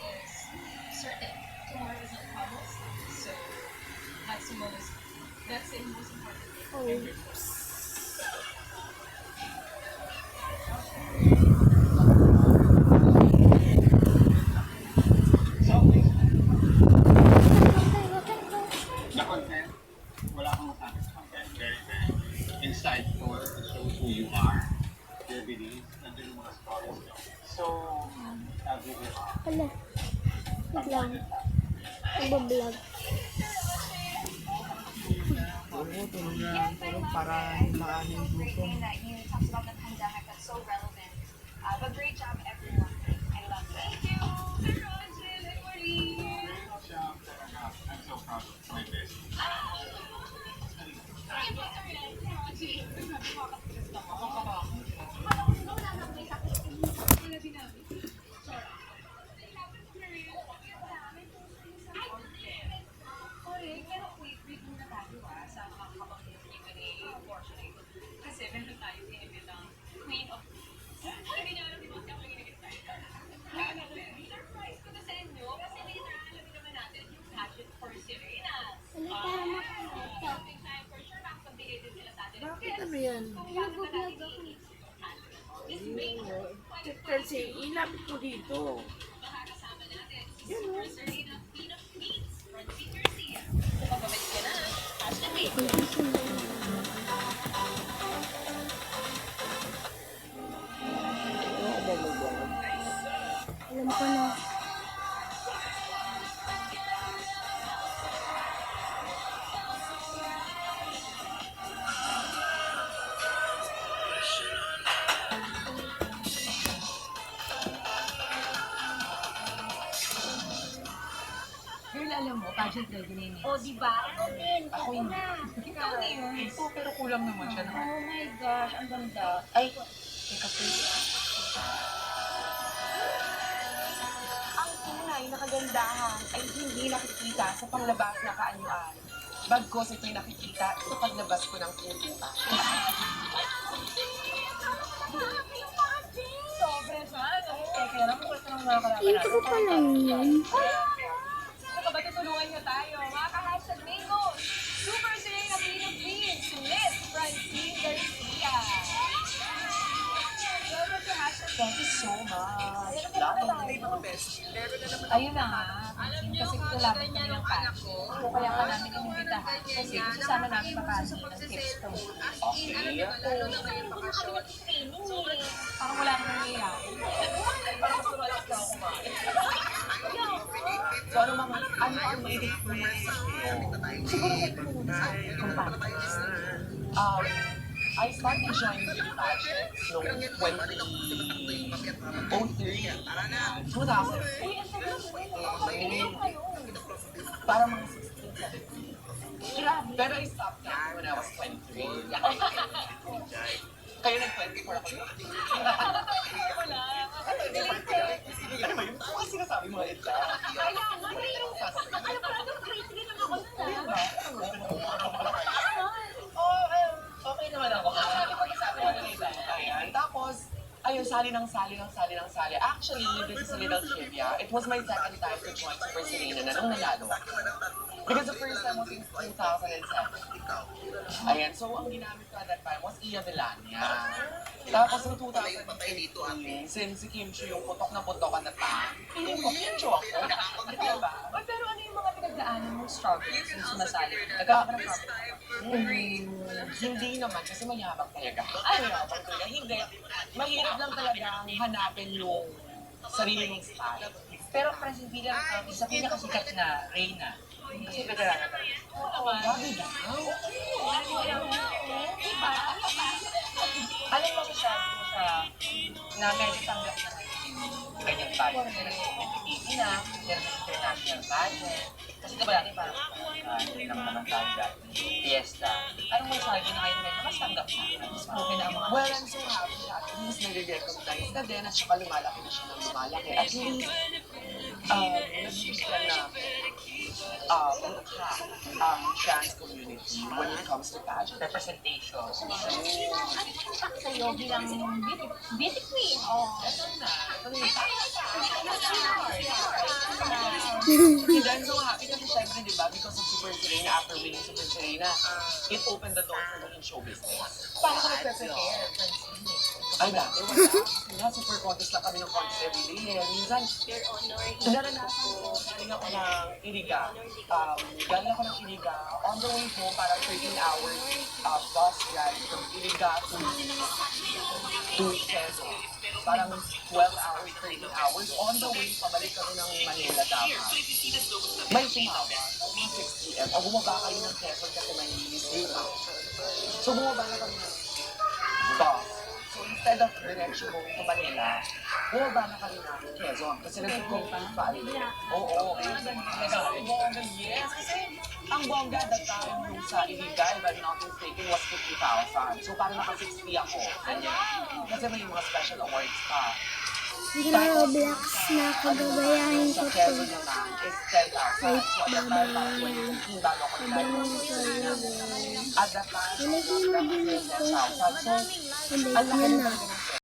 is certain. Tomorrow is not promised. So that's the most important thing. The content, wala akong masabi sa content. Very, very insightful. It shows who you are, your beliefs, and then mga stories nyo. So, I'll give you Hala, wait lang. Nagbablog. Oo, tulong para maahin gutom. That you talked about the pandemic that's so relevant. But great job, everyone. I love it. Thank you. I'm so proud of my best. Kasi meron tayo pinipitang Queen of Hindi niya alam diba siya kung ginigit tayo. Surprise ko na sa inyo kasi later alamin naman natin yung pageant for Serenas. Ano para makakita? Shopping time for sure makapagbigay din sila sa atin. Bakit ano yan? Nagbablog ako. This May Kasi ilapit ko dito. makakasama natin si Super Serena Queen of Queens, Francine Garcia. Kung pagkabait ka na, hashtag Alam ko na. Girl, alam mo, pageant ready na yun. Oh, di ba? Ako din. Ako Ako hindi. na. Ikaw na yun. Ito, pero kulang naman siya. Oh my gosh, ang ganda. Ay, teka please. Ang tunay na kagandahan ay hindi nakikita sa panglabas na kaanyuan. Bagkos ito'y nakikita sa paglabas ko ng pintuan. Sobra siya. Teka lang, kung gusto nang nakakalaban Dito ko pa lang yun. Baka ba tutulungan niyo tayo? Mga ka-hashtag Mingos! Super Serena Queen of Queens, Miss Francine Garcia! Welcome to hashtag Thank you so much. Ayun na nga, kasi kailangan kami ng passion. So, kaya ka namin inimbitahan kasi gusto sana namin makasok ng tips ko. Okay. Parang wala nang nangyayari. Parang gusto mo lang daw kumain. So ano ang mahilig mo? Siguro kayo muna sa kung paano. I started joining beauty pageants noong 2003. 2000. Para mga 16, 17. Pero I stopped na when I was 23. Kayo nag-24 ako. Wala. Ano ba yung tao kasi sinasabi mo ito? Kaya nga, pero alam ko lang, crazy din lang ako nun Okay naman ako. Pag-isabi mo na iba. Ayan. Tapos, ayun, sali. Actually, this is a little trivia. It was my second time to join Super Serena na nung nanalo. Because the first time was in 2007. Ayan, so ang ginamit ko at that time was Iya Villania. Tapos noong 2018, since si Kim Chiu yung putok na putok at that time, feeling ko, Kim Chiu ako. Diba? Pero ano yung mga pinagdaanan mong struggles yung sumasali? Nagkakaroon ng hindi naman, kasi mayabang talaga. Mayabang talaga. Hindi. Mahirap lang talaga hanapin yung sarili mong style. Pero present bilang isa pinakasikat na Reyna. Kasi veterana talaga. Grabe daw. Anong masasabi mo sa na medyo tanggap na ganyang pageant? TV na, meron ng international pageant. Kasi diba dati parang hindi naman tayo dati. Fiesta. Anong masasabi na kayo medyo mas tanggap na? Mas okay na ang mga Well, I'm so happy na at least nare-recognize na din at saka lumalaki na siya ng lumalaki. At least, nabibigyan na ang trans community when it comes to pageant. representation. Ano yung shock sa'yo bilang beauty queen? Oh. Ito na yung Hindi, I'm so happy kasi syempre, di ba, because of Super Serena, after winning Super Serena, it opened the door for me in show business. Paano ka nagpe-prepare? Ay, dati wala. Nga, super contest lang kami ng contest every day. Minsan, naranasan ko, galing ako ng Iriga. Galing ako ng Iriga. On the way home, parang 13 hours bus ride from Iriga to Quezon. Parang 12 hours, 13 hours. On the way, pabalik kami ng Manila dapat. May tumawag, mga 6 p.m. O bumaba kayo ng Quezon kasi may mistake ako. So bumaba na kami ng bus. So instead of direction going to Manila, bumaba na kami ng Quezon. Kasi nag-compare. Oo. Ang bongga, yes. Kasi ang bongga that time yung sa Iliga, if I'm not mistaken, was 50,000. So parang naka-60 ako. Ganyan. Kasi may mga special awards pa. Roblox na kagabayahin ko Sa to. Quezon naman is 10,000. So at that time, parang 2015 bago ako nag-graduate. At that time, Nilagyan mo din ito. So, Pabalik ang laki nyo ng na. mga